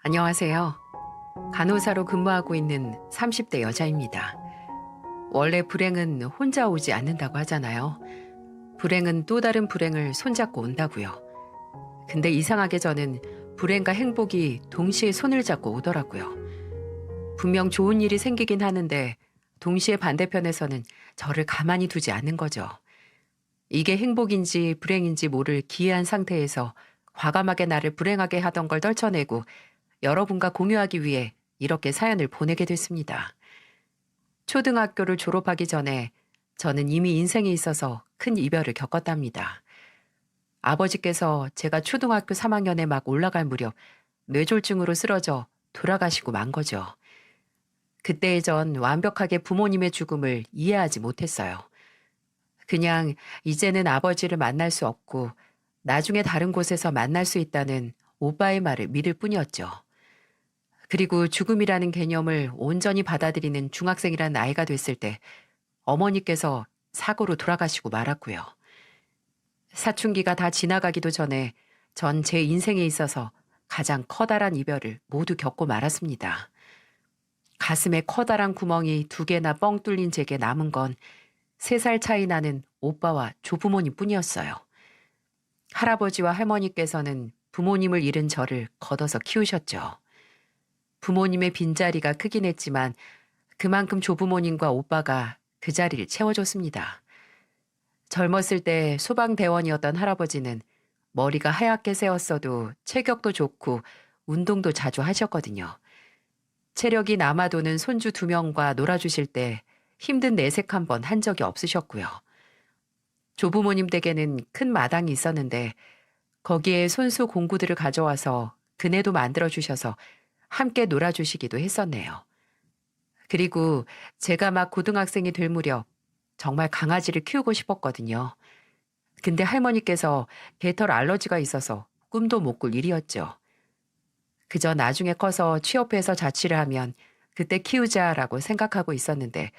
안녕하세요. 간호사로 근무하고 있는 30대 여자입니다. 원래 불행은 혼자 오지 않는다고 하잖아요. 불행은 또 다른 불행을 손잡고 온다고요. 근데 이상하게 저는 불행과 행복이 동시에 손을 잡고 오더라고요. 분명 좋은 일이 생기긴 하는데 동시에 반대편에서는 저를 가만히 두지 않는 거죠. 이게 행복인지 불행인지 모를 기이한 상태에서 과감하게 나를 불행하게 하던 걸 떨쳐내고 여러분과 공유하기 위해 이렇게 사연을 보내게 됐습니다. 초등학교를 졸업하기 전에 저는 이미 인생에 있어서 큰 이별을 겪었답니다. 아버지께서 제가 초등학교 3학년에 막 올라갈 무렵 뇌졸중으로 쓰러져 돌아가시고 만 거죠. 그때의 전 완벽하게 부모님의 죽음을 이해하지 못했어요. 그냥 이제는 아버지를 만날 수 없고 나중에 다른 곳에서 만날 수 있다는 오빠의 말을 믿을 뿐이었죠. 그리고 죽음이라는 개념을 온전히 받아들이는 중학생이란 나이가 됐을 때 어머니께서 사고로 돌아가시고 말았고요. 사춘기가 다 지나가기도 전에 전 제 인생에 있어서 가장 커다란 이별을 모두 겪고 말았습니다. 가슴에 커다란 구멍이 2개나 뻥 뚫린 제게 남은 건 3살 차이 나는 오빠와 조부모님 뿐이었어요. 할아버지와 할머니께서는 부모님을 잃은 저를 걷어서 키우셨죠. 부모님의 빈자리가 크긴 했지만 그만큼 조부모님과 오빠가 그 자리를 채워줬습니다. 젊었을 때 소방대원이었던 할아버지는 머리가 하얗게 새었어도 체격도 좋고 운동도 자주 하셨거든요. 체력이 남아도는 손주 2명과 놀아주실 때 힘든 내색 한 번 한 적이 없으셨고요. 조부모님 댁에는 큰 마당이 있었는데 거기에 손수 공구들을 가져와서 그네도 만들어주셔서 함께 놀아주시기도 했었네요. 그리고 제가 막 고등학생이 될 무렵 정말 강아지를 키우고 싶었거든요. 근데 할머니께서 개털 알러지가 있어서 꿈도 못 꿀 일이었죠. 그저 나중에 커서 취업해서 자취를 하면 그때 키우자라고 생각하고 있었는데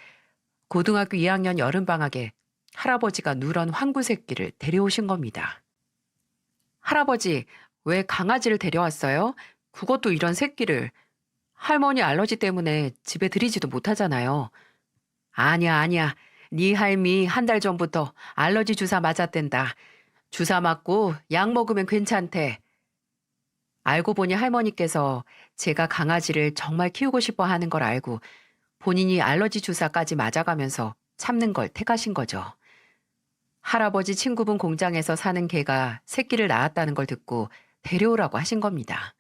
고등학교 2학년 여름방학에 할아버지가 누런 황구 새끼를 데려오신 겁니다. 할아버지, 왜 강아지를 데려왔어요? 그것도 이런 새끼를. 할머니 알러지 때문에 집에 들이지도 못하잖아요. 아니야, 아니야. 네 할미 1달 전부터 알러지 주사 맞았댄다. 주사 맞고 약 먹으면 괜찮대. 알고 보니 할머니께서 제가 강아지를 정말 키우고 싶어 하는 걸 알고 본인이 알러지 주사까지 맞아가면서 참는 걸 택하신 거죠. 할아버지 친구분 공장에서 사는 개가 새끼를 낳았다는 걸 듣고 데려오라고 하신 겁니다.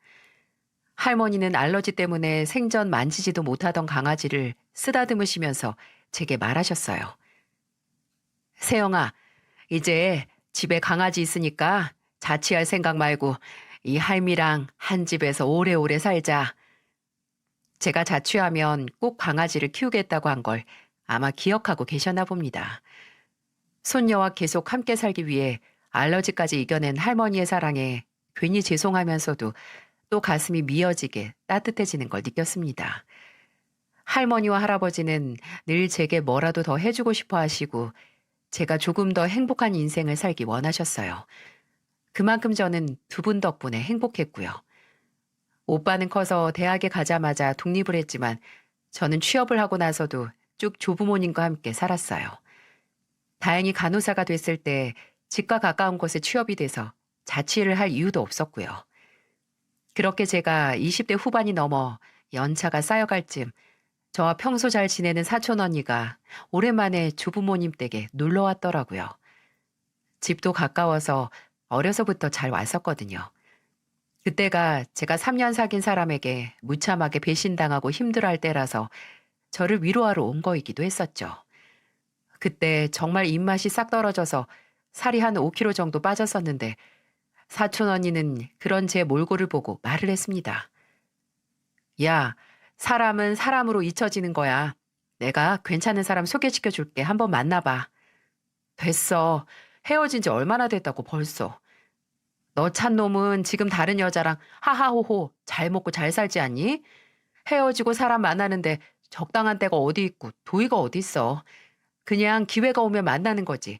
할머니는 알러지 때문에 생전 만지지도 못하던 강아지를 쓰다듬으시면서 제게 말하셨어요. 세영아, 이제 집에 강아지 있으니까 자취할 생각 말고 이 할미랑 한 집에서 오래오래 살자. 제가 자취하면 꼭 강아지를 키우겠다고 한 걸 아마 기억하고 계셨나 봅니다. 손녀와 계속 함께 살기 위해 알러지까지 이겨낸 할머니의 사랑에 괜히 죄송하면서도 또 가슴이 미어지게 따뜻해지는 걸 느꼈습니다. 할머니와 할아버지는 늘 제게 뭐라도 더 해주고 싶어 하시고 제가 조금 더 행복한 인생을 살기 원하셨어요. 그만큼 저는 2분 덕분에 행복했고요. 오빠는 커서 대학에 가자마자 독립을 했지만 저는 취업을 하고 나서도 쭉 조부모님과 함께 살았어요. 다행히 간호사가 됐을 때 집과 가까운 곳에 취업이 돼서 자취를 할 이유도 없었고요. 그렇게 제가 20대 후반이 넘어 연차가 쌓여갈 쯤 저와 평소 잘 지내는 사촌 언니가 오랜만에 조부모님 댁에 놀러 왔더라고요. 집도 가까워서 어려서부터 잘 왔었거든요. 그때가 제가 3년 사귄 사람에게 무참하게 배신당하고 힘들어할 때라서 저를 위로하러 온 거이기도 했었죠. 그때 정말 입맛이 싹 떨어져서 살이 한 5kg 정도 빠졌었는데 사촌 언니는 그런 제 몰골을 보고 말을 했습니다. 야, 사람은 사람으로 잊혀지는 거야. 내가 괜찮은 사람 소개시켜 줄게. 한번 만나봐. 됐어. 헤어진 지 얼마나 됐다고 벌써. 너 찬 놈은 지금 다른 여자랑 하하호호 잘 먹고 잘 살지 않니? 헤어지고 사람 만나는데 적당한 때가 어디 있고 도의가 어디 있어. 그냥 기회가 오면 만나는 거지.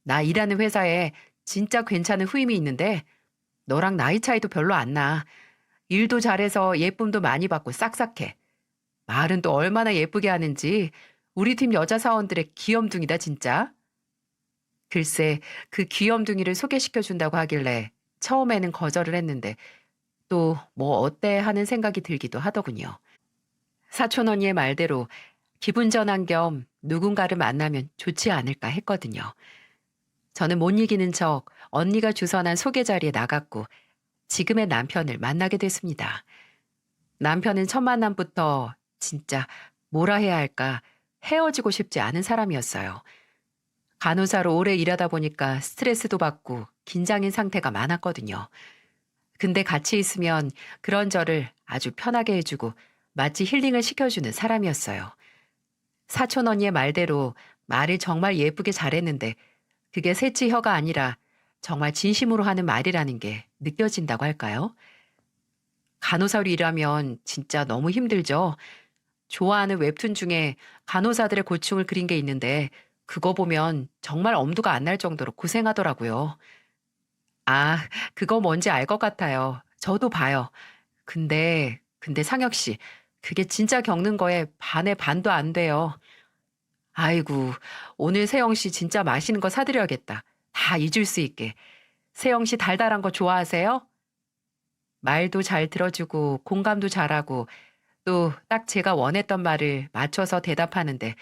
나 일하는 회사에 진짜 괜찮은 후임이 있는데 너랑 나이 차이도 별로 안 나. 일도 잘해서 예쁨도 많이 받고 싹싹해. 말은 또 얼마나 예쁘게 하는지 우리 팀 여자 사원들의 귀염둥이다 진짜. 글쎄 그 귀염둥이를 소개시켜 준다고 하길래 처음에는 거절을 했는데 또 뭐 어때 하는 생각이 들기도 하더군요. 사촌 언니의 말대로 기분 전환 겸 누군가를 만나면 좋지 않을까 했거든요. 저는 못 이기는 척 언니가 주선한 소개 자리에 나갔고 지금의 남편을 만나게 됐습니다. 남편은 첫 만남부터 진짜 뭐라 해야 할까 헤어지고 싶지 않은 사람이었어요. 간호사로 오래 일하다 보니까 스트레스도 받고 긴장인 상태가 많았거든요. 근데 같이 있으면 그런 저를 아주 편하게 해주고 마치 힐링을 시켜주는 사람이었어요. 사촌 언니의 말대로 말을 정말 예쁘게 잘했는데 그게 새치혀가 아니라 정말 진심으로 하는 말이라는 게 느껴진다고 할까요? 간호사로 일하면 진짜 너무 힘들죠. 좋아하는 웹툰 중에 간호사들의 고충을 그린 게 있는데 그거 보면 정말 엄두가 안 날 정도로 고생하더라고요. 아, 그거 뭔지 알 것 같아요. 저도 봐요. 근데 상혁 씨, 그게 진짜 겪는 거에 반의 반도 안 돼요. 아이고, 오늘 세영 씨 진짜 맛있는 거 사드려야겠다. 다 잊을 수 있게. 세영 씨 달달한 거 좋아하세요? 말도 잘 들어주고 공감도 잘하고 또 딱 제가 원했던 말을 맞춰서 대답하는데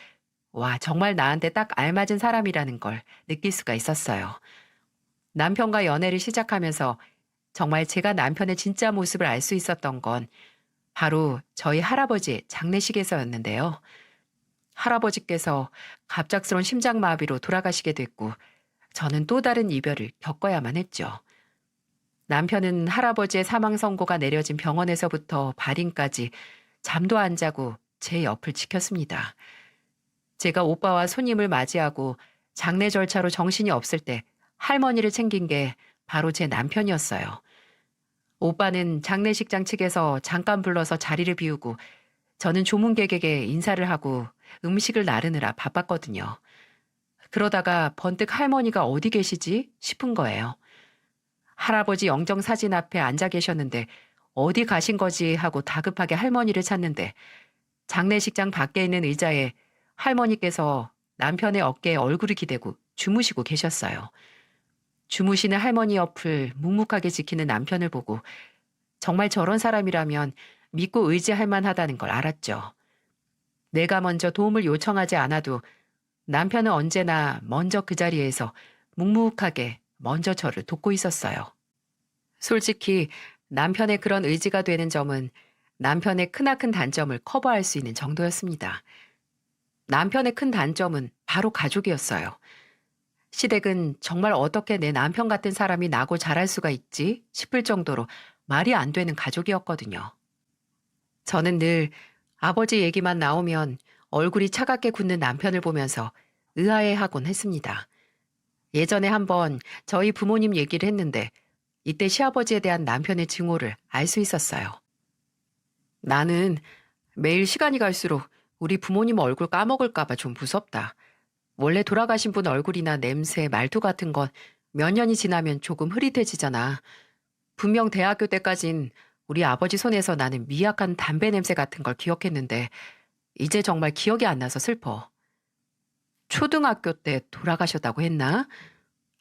와, 정말 나한테 딱 알맞은 사람이라는 걸 느낄 수가 있었어요. 남편과 연애를 시작하면서 정말 제가 남편의 진짜 모습을 알 수 있었던 건 바로 저희 할아버지의 장례식에서였는데요. 할아버지께서 갑작스러운 심장마비로 돌아가시게 됐고 저는 또 다른 이별을 겪어야만 했죠. 남편은 할아버지의 사망 선고가 내려진 병원에서부터 발인까지 잠도 안 자고 제 옆을 지켰습니다. 제가 오빠와 손님을 맞이하고 장례 절차로 정신이 없을 때 할머니를 챙긴 게 바로 제 남편이었어요. 오빠는 장례식장 측에서 잠깐 불러서 자리를 비우고 저는 조문객에게 인사를 하고 음식을 나르느라 바빴거든요. 그러다가 번뜩 할머니가 어디 계시지 싶은 거예요. 할아버지 영정 사진 앞에 앉아 계셨는데 어디 가신 거지 하고 다급하게 할머니를 찾는데 장례식장 밖에 있는 의자에 할머니께서 남편의 어깨에 얼굴을 기대고 주무시고 계셨어요. 주무시는 할머니 옆을 묵묵하게 지키는 남편을 보고 정말 저런 사람이라면 믿고 의지할 만하다는 걸 알았죠. 내가 먼저 도움을 요청하지 않아도 남편은 언제나 먼저 그 자리에서 묵묵하게 먼저 저를 돕고 있었어요. 솔직히 남편의 그런 의지가 되는 점은 남편의 크나큰 단점을 커버할 수 있는 정도였습니다. 남편의 큰 단점은 바로 가족이었어요. 시댁은 정말 어떻게 내 남편 같은 사람이 나고 자랄 수가 있지 싶을 정도로 말이 안 되는 가족이었거든요. 저는 늘 아버지 얘기만 나오면 얼굴이 차갑게 굳는 남편을 보면서 의아해하곤 했습니다. 예전에 한번 저희 부모님 얘기를 했는데 이때 시아버지에 대한 남편의 증오를 알 수 있었어요. 나는 매일 시간이 갈수록 우리 부모님 얼굴 까먹을까봐 좀 무섭다. 원래 돌아가신 분 얼굴이나 냄새, 말투 같은 건 몇 년이 지나면 조금 흐릿해지잖아. 분명 대학교 때까진 우리 아버지 손에서 나는 미약한 담배 냄새 같은 걸 기억했는데 이제 정말 기억이 안 나서 슬퍼. 초등학교 때 돌아가셨다고 했나?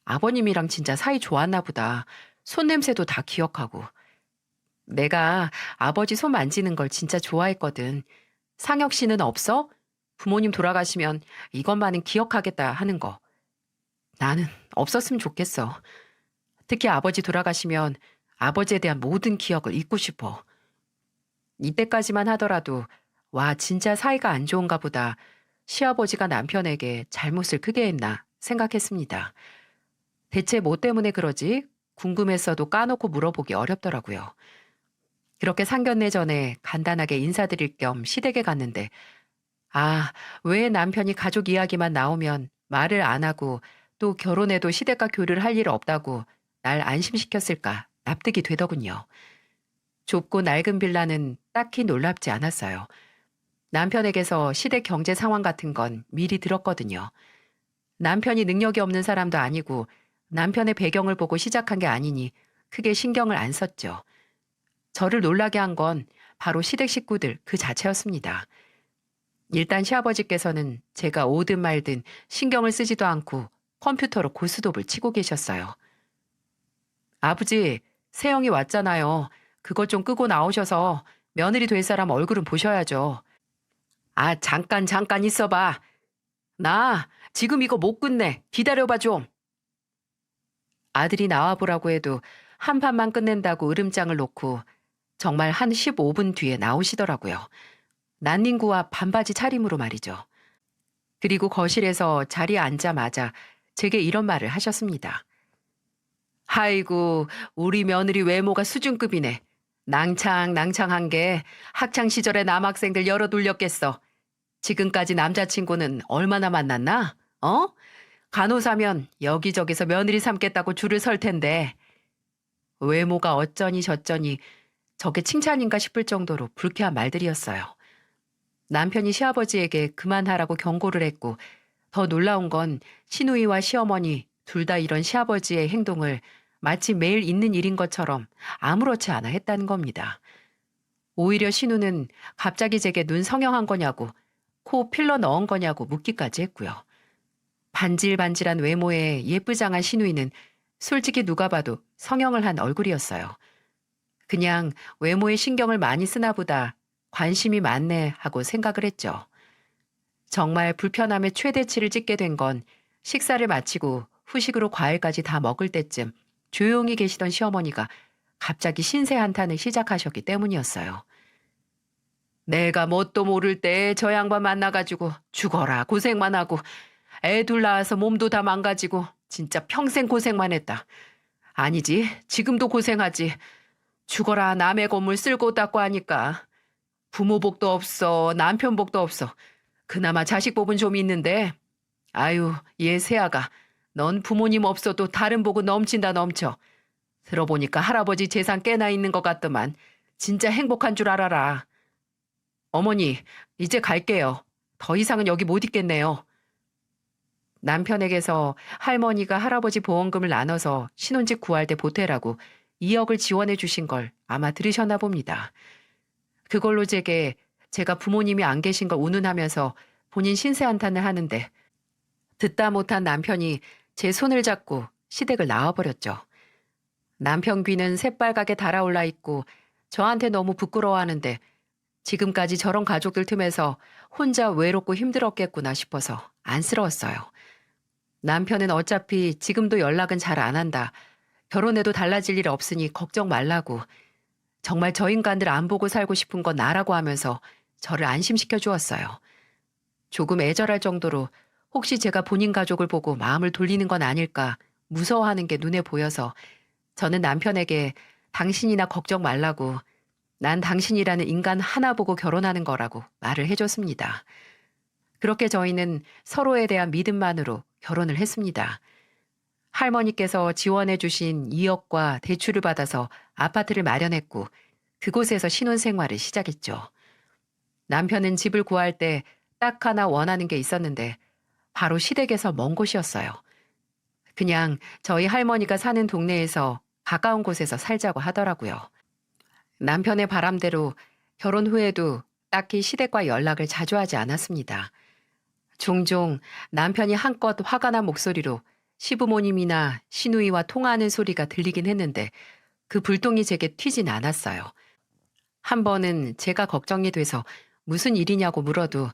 아버님이랑 진짜 사이 좋았나 보다. 손냄새도 다 기억하고. 내가 아버지 손 만지는 걸 진짜 좋아했거든. 상혁 씨는 없어? 부모님 돌아가시면 이것만은 기억하겠다 하는 거. 나는 없었으면 좋겠어. 특히 아버지 돌아가시면 아버지에 대한 모든 기억을 잊고 싶어. 이때까지만 하더라도 와 진짜 사이가 안 좋은가 보다. 시아버지가 남편에게 잘못을 크게 했나 생각했습니다. 대체 뭐 때문에 그러지? 궁금했어도 까놓고 물어보기 어렵더라고요. 그렇게 상견례 전에 간단하게 인사드릴 겸 시댁에 갔는데 아, 왜 남편이 가족 이야기만 나오면 말을 안 하고 또 결혼해도 시댁과 교류를 할 일 없다고 날 안심시켰을까 납득이 되더군요. 좁고 낡은 빌라는 딱히 놀랍지 않았어요. 남편에게서 시댁 경제 상황 같은 건 미리 들었거든요. 남편이 능력이 없는 사람도 아니고 남편의 배경을 보고 시작한 게 아니니 크게 신경을 안 썼죠. 저를 놀라게 한 건 바로 시댁 식구들 그 자체였습니다. 일단 시아버지께서는 제가 오든 말든 신경을 쓰지도 않고 컴퓨터로 고스톱을 치고 계셨어요. 아버지, 새형이 왔잖아요. 그것 좀 끄고 나오셔서 며느리 될 사람 얼굴은 보셔야죠. 아, 잠깐 있어봐. 나 지금 이거 못 끝내. 기다려봐 좀. 아들이 나와보라고 해도 한 판만 끝낸다고 으름장을 놓고 정말 한 15분 뒤에 나오시더라고요. 난닝구와 반바지 차림으로 말이죠. 그리고 거실에서 자리에 앉자마자 제게 이런 말을 하셨습니다. 아이고, 우리 며느리 외모가 수준급이네. 낭창낭창한 게 학창 시절에 남학생들 열어 돌렸겠어. 지금까지 남자친구는 얼마나 만났나? 어? 간호사면 여기저기서 며느리 삼겠다고 줄을 설 텐데. 외모가 어쩌니 저쩌니 저게 칭찬인가 싶을 정도로 불쾌한 말들이었어요. 남편이 시아버지에게 그만하라고 경고를 했고 더 놀라운 건 시누이와 시어머니 둘 다 이런 시아버지의 행동을 마치 매일 있는 일인 것처럼 아무렇지 않아 했다는 겁니다. 오히려 시누는 갑자기 제게 눈 성형한 거냐고 코 필러 넣은 거냐고 묻기까지 했고요. 반질반질한 외모에 예쁘장한 시누이는 솔직히 누가 봐도 성형을 한 얼굴이었어요. 그냥 외모에 신경을 많이 쓰나 보다 관심이 많네 하고 생각을 했죠. 정말 불편함의 최대치를 찍게 된 건 식사를 마치고 후식으로 과일까지 다 먹을 때쯤 조용히 계시던 시어머니가 갑자기 신세 한탄을 시작하셨기 때문이었어요. 내가 뭣도 모를 때 저 양반 만나가지고 죽어라 고생만 하고 애 둘 낳아서 몸도 다 망가지고 진짜 평생 고생만 했다. 아니지 지금도 고생하지. 죽어라 남의 건물 쓸고 닦고 하니까. 부모 복도 없어 남편 복도 없어. 그나마 자식 복은 좀 있는데 아유 얘 새아가 넌 부모님 없어도 다른 복은 넘친다 넘쳐. 들어보니까 할아버지 재산 꽤나 있는 것 같더만 진짜 행복한 줄 알아라. 어머니 이제 갈게요. 더 이상은 여기 못 있겠네요. 남편에게서 할머니가 할아버지 보험금을 나눠서 신혼집 구할 때 보태라고 2억을 지원해 주신 걸 아마 들으셨나 봅니다. 그걸로 제가 부모님이 안 계신 걸 운운하면서 본인 신세 한탄을 하는데 듣다 못한 남편이 제 손을 잡고 시댁을 나와버렸죠. 남편 귀는 새빨갛게 달아올라 있고 저한테 너무 부끄러워하는데 지금까지 저런 가족들 틈에서 혼자 외롭고 힘들었겠구나 싶어서 안쓰러웠어요. 남편은 어차피 지금도 연락은 잘 안 한다. 결혼해도 달라질 일 없으니 걱정 말라고. 정말 저 인간들 안 보고 살고 싶은 건 나라고 하면서 저를 안심시켜 주었어요. 조금 애절할 정도로 혹시 제가 본인 가족을 보고 마음을 돌리는 건 아닐까 무서워하는 게 눈에 보여서 저는 남편에게 당신이나 걱정 말라고 난 당신이라는 인간 하나 보고 결혼하는 거라고 말을 해줬습니다. 그렇게 저희는 서로에 대한 믿음만으로 결혼을 했습니다. 할머니께서 지원해 주신 2억과 대출을 받아서 아파트를 마련했고 그곳에서 신혼생활을 시작했죠. 남편은 집을 구할 때 딱 하나 원하는 게 있었는데 바로 시댁에서 먼 곳이었어요. 그냥 저희 할머니가 사는 동네에서 가까운 곳에서 살자고 하더라고요. 남편의 바람대로 결혼 후에도 딱히 시댁과 연락을 자주 하지 않았습니다. 종종 남편이 한껏 화가 난 목소리로 시부모님이나 시누이와 통화하는 소리가 들리긴 했는데 그 불똥이 제게 튀진 않았어요. 한 번은 제가 걱정이 돼서 무슨 일이냐고 물어도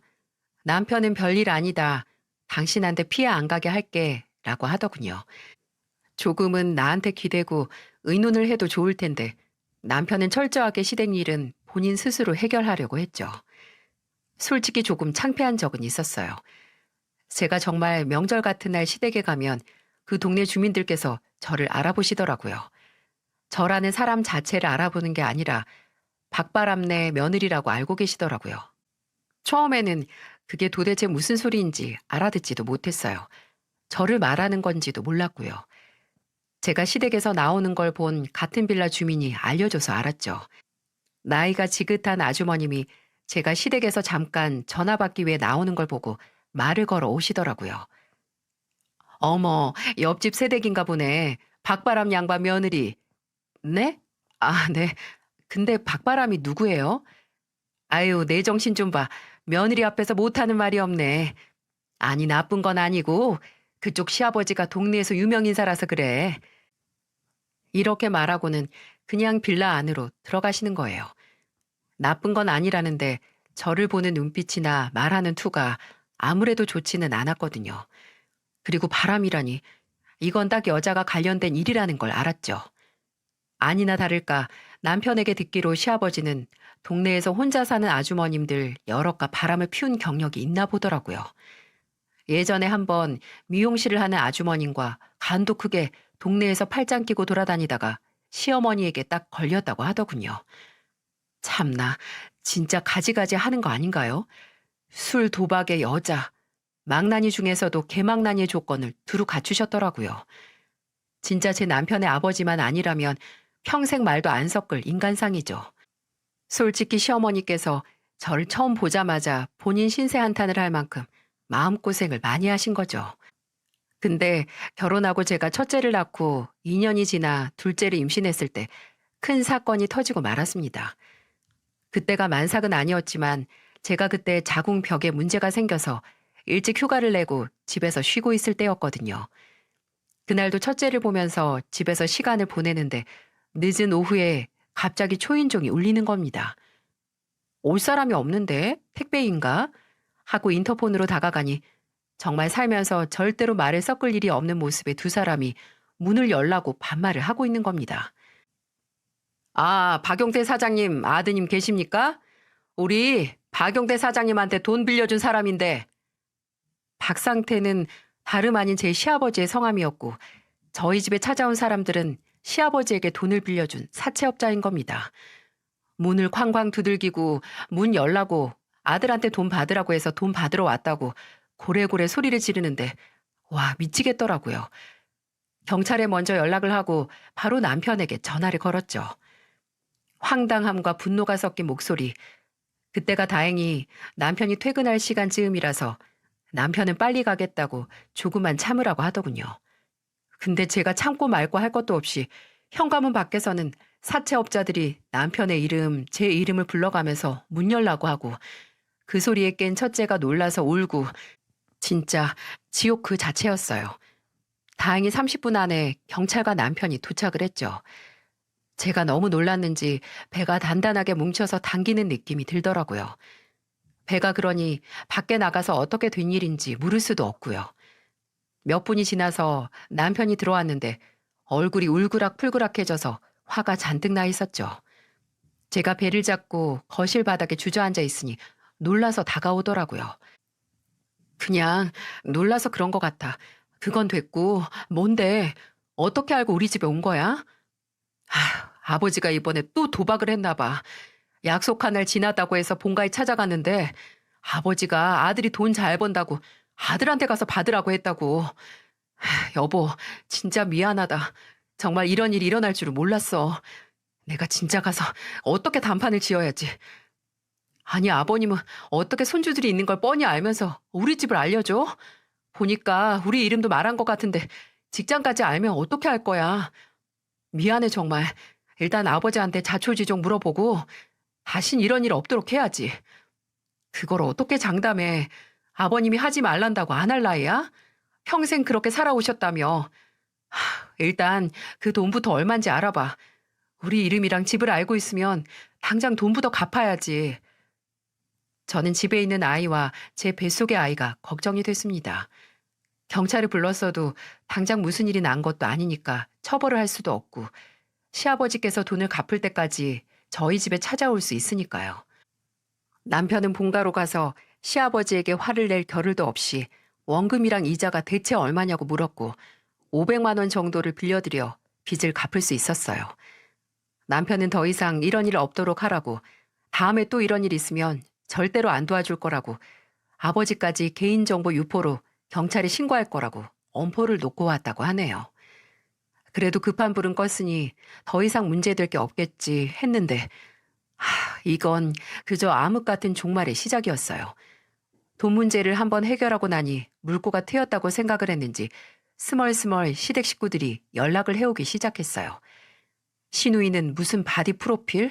남편은 별일 아니다. 당신한테 피해 안 가게 할게 라고 하더군요. 조금은 나한테 기대고 의논을 해도 좋을 텐데 남편은 철저하게 시댁 일은 본인 스스로 해결하려고 했죠. 솔직히 조금 창피한 적은 있었어요. 제가 정말 명절 같은 날 시댁에 가면 그 동네 주민들께서 저를 알아보시더라고요. 저라는 사람 자체를 알아보는 게 아니라 박바람네 며느리라고 알고 계시더라고요. 처음에는 그게 도대체 무슨 소리인지 알아듣지도 못했어요. 저를 말하는 건지도 몰랐고요. 제가 시댁에서 나오는 걸 본 같은 빌라 주민이 알려줘서 알았죠. 나이가 지긋한 아주머님이 제가 시댁에서 잠깐 전화 받기 위해 나오는 걸 보고 말을 걸어 오시더라고요. 어머, 옆집 새댁인가 보네. 박바람 양반 며느리. 네? 아, 네. 근데 박바람이 누구예요? 아유, 내 정신 좀 봐. 며느리 앞에서 못하는 말이 없네. 아니, 나쁜 건 아니고 그쪽 시아버지가 동네에서 유명 인사라서 그래. 이렇게 말하고는 그냥 빌라 안으로 들어가시는 거예요. 나쁜 건 아니라는데 저를 보는 눈빛이나 말하는 투가 아무래도 좋지는 않았거든요. 그리고 바람이라니 이건 딱 여자가 관련된 일이라는 걸 알았죠. 아니나 다를까 남편에게 듣기로 시아버지는 동네에서 혼자 사는 아주머님들 여럿과 바람을 피운 경력이 있나 보더라고요. 예전에 한번 미용실을 하는 아주머님과 간도 크게 동네에서 팔짱 끼고 돌아다니다가 시어머니에게 딱 걸렸다고 하더군요. 참나, 진짜 가지가지 하는 거 아닌가요? 술, 도박에 여자, 망나니 중에서도 개망나니의 조건을 두루 갖추셨더라고요. 진짜 제 남편의 아버지만 아니라면 평생 말도 안 섞을 인간상이죠. 솔직히 시어머니께서 저를 처음 보자마자 본인 신세 한탄을 할 만큼 마음고생을 많이 하신 거죠. 근데 결혼하고 제가 첫째를 낳고 2년이 지나 둘째를 임신했을 때 큰 사건이 터지고 말았습니다. 그때가 만삭은 아니었지만 제가 그때 자궁벽에 문제가 생겨서 일찍 휴가를 내고 집에서 쉬고 있을 때였거든요. 그날도 첫째를 보면서 집에서 시간을 보내는데 늦은 오후에 갑자기 초인종이 울리는 겁니다. 올 사람이 없는데 택배인가? 하고 인터폰으로 다가가니 정말 살면서 절대로 말을 섞을 일이 없는 모습의 두 사람이 문을 열라고 반말을 하고 있는 겁니다. 아, 박용태 사장님 아드님 계십니까? 우리 박용태 사장님한테 돈 빌려준 사람인데. 박상태는 다름 아닌 제 시아버지의 성함이었고 저희 집에 찾아온 사람들은 시아버지에게 돈을 빌려준 사채업자인 겁니다. 문을 쾅쾅 두들기고 문 열라고 아들한테 돈 받으라고 해서 돈 받으러 왔다고 고래고래 소리를 지르는데 와, 미치겠더라고요. 경찰에 먼저 연락을 하고 바로 남편에게 전화를 걸었죠. 황당함과 분노가 섞인 목소리. 그때가 다행히 남편이 퇴근할 시간쯤이라서 남편은 빨리 가겠다고 조금만 참으라고 하더군요. 근데 제가 참고 말고 할 것도 없이 현관문 밖에서는 사채업자들이 남편의 이름, 제 이름을 불러가면서 문 열라고 하고 그 소리에 깬 첫째가 놀라서 울고 진짜 지옥 그 자체였어요. 다행히 30분 안에 경찰과 남편이 도착을 했죠. 제가 너무 놀랐는지 배가 단단하게 뭉쳐서 당기는 느낌이 들더라고요. 배가 그러니 밖에 나가서 어떻게 된 일인지 물을 수도 없고요. 몇 분이 지나서 남편이 들어왔는데 얼굴이 울그락불그락해져서 화가 잔뜩 나 있었죠. 제가 배를 잡고 거실 바닥에 주저앉아 있으니 놀라서 다가오더라고요. 그냥 놀라서 그런 것 같아. 그건 됐고 뭔데? 어떻게 알고 우리 집에 온 거야? 아버지가 이번에 또 도박을 했나 봐. 약속한 날 지나다고 해서 본가에 찾아갔는데 아버지가 아들이 돈 잘 번다고 아들한테 가서 받으라고 했다고. 여보, 진짜 미안하다. 정말 이런 일이 일어날 줄은 몰랐어. 내가 진짜 가서 어떻게 단판을 지어야지. 아니, 아버님은 어떻게 손주들이 있는 걸 뻔히 알면서 우리 집을 알려줘? 보니까 우리 이름도 말한 것 같은데 직장까지 알면 어떻게 할 거야? 미안해 정말. 일단 아버지한테 자초지종 물어보고 다신 이런 일 없도록 해야지. 그걸 어떻게 장담해. 아버님이 하지 말란다고 안 할 나이야? 평생 그렇게 살아오셨다며. 일단 그 돈부터 얼만지 알아봐. 우리 이름이랑 집을 알고 있으면 당장 돈부터 갚아야지. 저는 집에 있는 아이와 제 뱃속의 아이가 걱정이 됐습니다. 경찰을 불렀어도 당장 무슨 일이 난 것도 아니니까 처벌을 할 수도 없고 시아버지께서 돈을 갚을 때까지 저희 집에 찾아올 수 있으니까요. 남편은 본가로 가서 시아버지에게 화를 낼 겨를도 없이 원금이랑 이자가 대체 얼마냐고 물었고 500만 원 정도를 빌려드려 빚을 갚을 수 있었어요. 남편은 더 이상 이런 일 없도록 하라고 다음에 또 이런 일 있으면 절대로 안 도와줄 거라고 아버지까지 개인정보 유포로 경찰에 신고할 거라고 엄포를 놓고 왔다고 하네요. 그래도 급한 불은 껐으니 더 이상 문제될 게 없겠지 했는데 이건 그저 암흑 같은 종말의 시작이었어요. 돈 문제를 한번 해결하고 나니 물꼬가 트였다고 생각을 했는지 스멀스멀 시댁 식구들이 연락을 해오기 시작했어요. 신우이는 무슨 바디 프로필?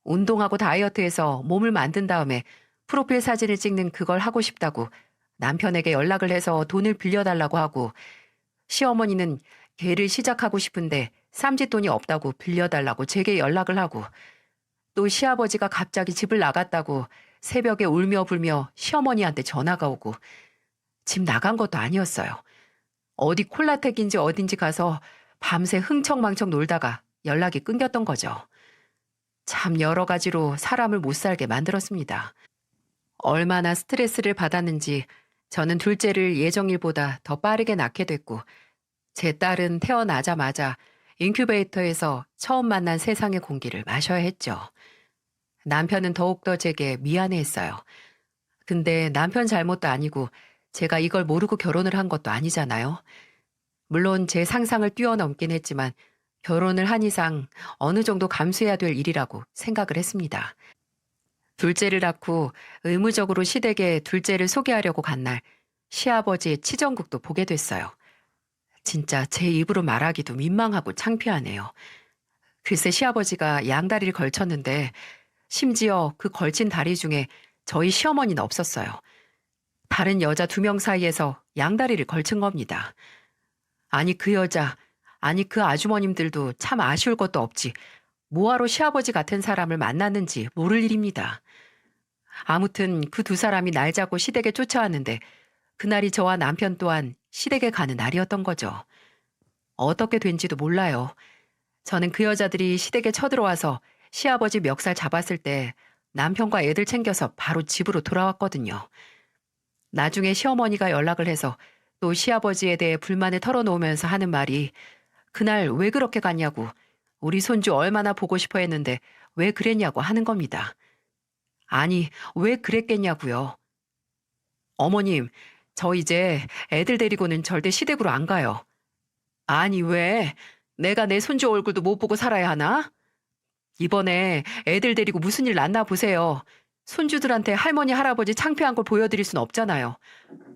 운동하고 다이어트해서 몸을 만든 다음에 프로필 사진을 찍는 그걸 하고 싶다고 남편에게 연락을 해서 돈을 빌려달라고 하고, 시어머니는 개를 시작하고 싶은데 삼짓돈이 없다고 빌려달라고 제게 연락을 하고, 또 시아버지가 갑자기 집을 나갔다고 새벽에 울며 불며 시어머니한테 전화가 오고, 집 나간 것도 아니었어요. 어디 콜라텍인지 어딘지 가서 밤새 흥청망청 놀다가 연락이 끊겼던 거죠. 참 여러 가지로 사람을 못 살게 만들었습니다. 얼마나 스트레스를 받았는지 저는 둘째를 예정일보다 더 빠르게 낳게 됐고, 제 딸은 태어나자마자 인큐베이터에서 처음 만난 세상의 공기를 마셔야 했죠. 남편은 더욱더 제게 미안해했어요. 근데 남편 잘못도 아니고 제가 이걸 모르고 결혼을 한 것도 아니잖아요. 물론 제 상상을 뛰어넘긴 했지만 결혼을 한 이상 어느 정도 감수해야 될 일이라고 생각을 했습니다. 둘째를 낳고 의무적으로 시댁에 둘째를 소개하려고 간 날 시아버지의 치정국도 보게 됐어요. 진짜 제 입으로 말하기도 민망하고 창피하네요. 글쎄 시아버지가 양다리를 걸쳤는데 심지어 그 걸친 다리 중에 저희 시어머니는 없었어요. 다른 여자 2명 사이에서 양다리를 걸친 겁니다. 아니 그 여자, 아니 그 아주머님들도 참 아쉬울 것도 없지. 뭐하러 시아버지 같은 사람을 만났는지 모를 일입니다. 아무튼 그 2사람이 날 잡고 시댁에 쫓아왔는데 그날이 저와 남편 또한 시댁에 가는 날이었던 거죠. 어떻게 된지도 몰라요. 저는 그 여자들이 시댁에 쳐들어와서 시아버지 멱살 잡았을 때 남편과 애들 챙겨서 바로 집으로 돌아왔거든요. 나중에 시어머니가 연락을 해서 또 시아버지에 대해 불만을 털어놓으면서 하는 말이, 그날 왜 그렇게 갔냐고, 우리 손주 얼마나 보고 싶어 했는데 왜 그랬냐고 하는 겁니다. 아니, 왜 그랬겠냐고요. 어머님, 저 이제 애들 데리고는 절대 시댁으로 안 가요. 아니, 왜? 내가 내 손주 얼굴도 못 보고 살아야 하나? 이번에 애들 데리고 무슨 일 났나 보세요. 손주들한테 할머니, 할아버지 창피한 걸 보여드릴 순 없잖아요.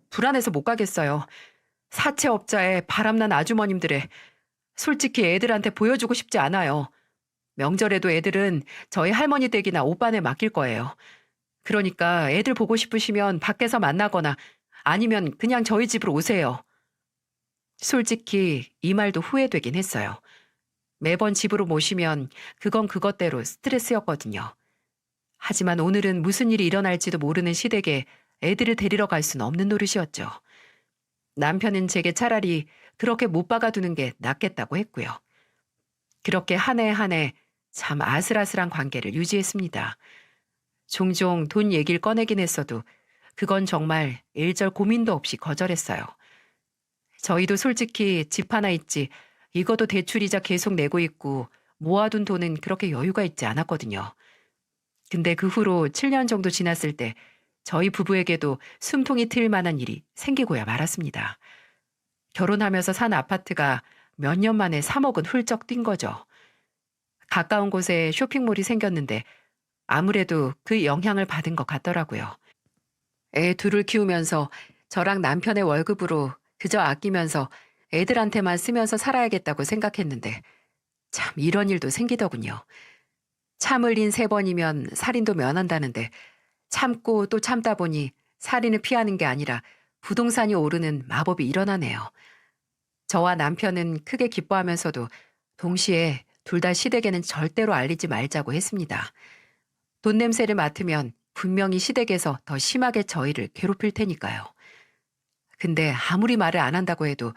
불안해서 못 가겠어요. 사채업자에 바람난 아주머님들의, 솔직히 애들한테 보여주고 싶지 않아요. 명절에도 애들은 저희 할머니 댁이나 오빠네 맡길 거예요. 그러니까 애들 보고 싶으시면 밖에서 만나거나 아니면 그냥 저희 집으로 오세요. 솔직히 이 말도 후회되긴 했어요. 매번 집으로 모시면 그건 그것대로 스트레스였거든요. 하지만 오늘은 무슨 일이 일어날지도 모르는 시댁에 애들을 데리러 갈 수는 없는 노릇이었죠. 남편은 제게 차라리 그렇게 못 박아두는 게 낫겠다고 했고요. 그렇게 한 해 한 해 참 아슬아슬한 관계를 유지했습니다. 종종 돈 얘기를 꺼내긴 했어도 그건 정말 일절 고민도 없이 거절했어요. 저희도 솔직히 집 하나 있지 이것도 대출이자 계속 내고 있고 모아둔 돈은 그렇게 여유가 있지 않았거든요. 근데 그 후로 7년 정도 지났을 때 저희 부부에게도 숨통이 트일 만한 일이 생기고야 말았습니다. 결혼하면서 산 아파트가 몇 년 만에 3억은 훌쩍 뛴 거죠. 가까운 곳에 쇼핑몰이 생겼는데 아무래도 그 영향을 받은 것 같더라고요. 애 둘을 키우면서 저랑 남편의 월급으로 그저 아끼면서 애들한테만 쓰면서 살아야겠다고 생각했는데 참 이런 일도 생기더군요. 참 흘린 3번이면 살인도 면한다는데 참고 또 참다 보니 살인을 피하는 게 아니라 부동산이 오르는 마법이 일어나네요. 저와 남편은 크게 기뻐하면서도 동시에 둘 다 시댁에는 절대로 알리지 말자고 했습니다. 돈 냄새를 맡으면 분명히 시댁에서 더 심하게 저희를 괴롭힐 테니까요. 근데 아무리 말을 안 한다고 해도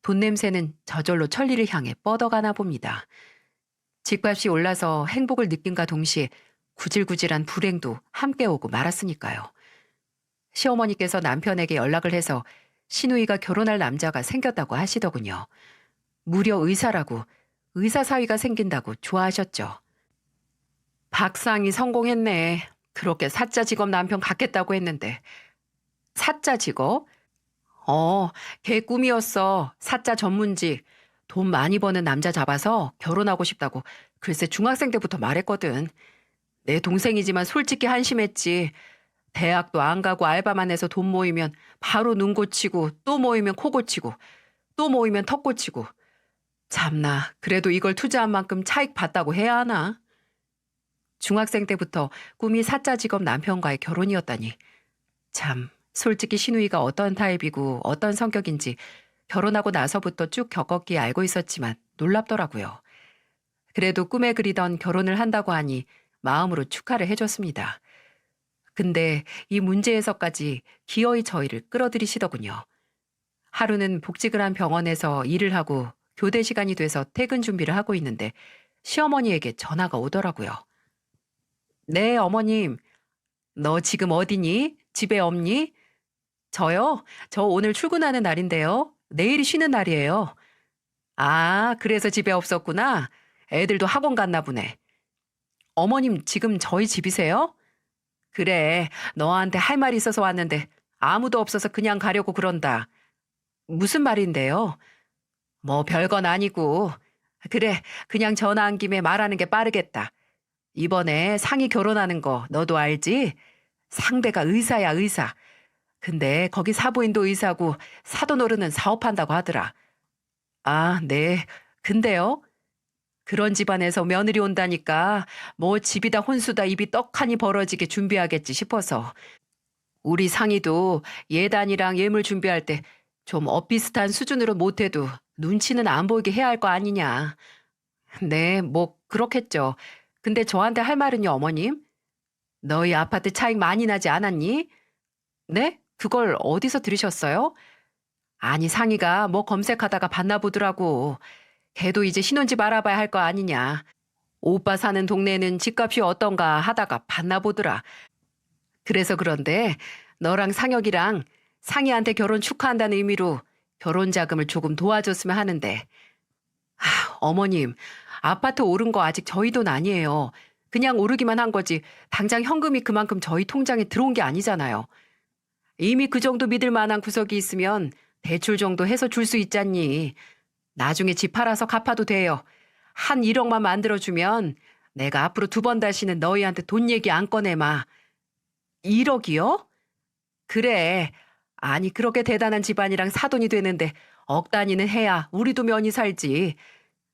돈 냄새는 저절로 천리를 향해 뻗어가나 봅니다. 집값이 올라서 행복을 느낀과 동시에 구질구질한 불행도 함께 오고 말았으니까요. 시어머니께서 남편에게 연락을 해서 시누이가 결혼할 남자가 생겼다고 하시더군요. 무려 의사라고, 의사 사위가 생긴다고 좋아하셨죠. 박상이 성공했네. 그렇게 사짜 직업 남편 갖겠다고 했는데. 사짜 직업? 걔 꿈이었어. 사짜 전문직. 돈 많이 버는 남자 잡아서 결혼하고 싶다고 글쎄 중학생 때부터 말했거든. 내 동생이지만 솔직히 한심했지. 대학도 안 가고 알바만 해서 돈 모이면 바로 눈 고치고 또 모이면 코 고치고 또 모이면 턱 고치고. 참나 그래도 이걸 투자한 만큼 차익 봤다고 해야 하나? 중학생 때부터 꿈이 사짜 직업 남편과의 결혼이었다니. 참, 솔직히 신우이가 어떤 타입이고 어떤 성격인지 결혼하고 나서부터 쭉 겪었기에 알고 있었지만 놀랍더라고요. 그래도 꿈에 그리던 결혼을 한다고 하니 마음으로 축하를 해줬습니다. 근데 이 문제에서까지 기어이 저희를 끌어들이시더군요. 하루는 복직을 한 병원에서 일을 하고 교대 시간이 돼서 퇴근 준비를 하고 있는데 시어머니에게 전화가 오더라고요. 네, 어머님. 너 지금 어디니? 집에 없니? 저요? 저 오늘 출근하는 날인데요. 내일이 쉬는 날이에요. 아, 그래서 집에 없었구나. 애들도 학원 갔나 보네. 어머님 지금 저희 집이세요? 그래, 너한테 할 말이 있어서 왔는데 아무도 없어서 그냥 가려고 그런다. 무슨 말인데요? 뭐 별건 아니고. 그래, 그냥 전화한 김에 말하는 게 빠르겠다. 이번에 상이 결혼하는 거 너도 알지? 상대가 의사야, 의사. 근데 거기 사부인도 의사고 사돈 어른은 사업한다고 하더라. 아, 네. 근데요? 그런 집안에서 며느리 온다니까 뭐 집이다 혼수다 입이 떡하니 벌어지게 준비하겠지 싶어서. 우리 상이도 예단이랑 예물 준비할 때 좀 엇비슷한 수준으로 못해도 눈치는 안 보이게 해야 할 거 아니냐. 네, 뭐 그렇겠죠. 근데 저한테 할 말은요, 어머님? 너희 아파트 차익 많이 나지 않았니? 네? 그걸 어디서 들으셨어요? 아니, 상이가 뭐 검색하다가 봤나 보더라고. 걔도 이제 신혼집 알아봐야 할 거 아니냐. 오빠 사는 동네는 집값이 어떤가 하다가 봤나 보더라. 그래서 그런데 너랑 상혁이랑 상이한테 결혼 축하한다는 의미로 결혼 자금을 조금 도와줬으면 하는데. 어머님, 아파트 오른 거 아직 저희 돈 아니에요. 그냥 오르기만 한 거지 당장 현금이 그만큼 저희 통장에 들어온 게 아니잖아요. 이미 그 정도 믿을 만한 구석이 있으면 대출 정도 해서 줄 수 있잖니. 나중에 집 팔아서 갚아도 돼요. 한 1억만 만들어주면 내가 앞으로 2번 다시는 너희한테 돈 얘기 안 꺼내마. 1억이요? 그래. 아니 그렇게 대단한 집안이랑 사돈이 되는데 억 단위는 해야 우리도 면이 살지.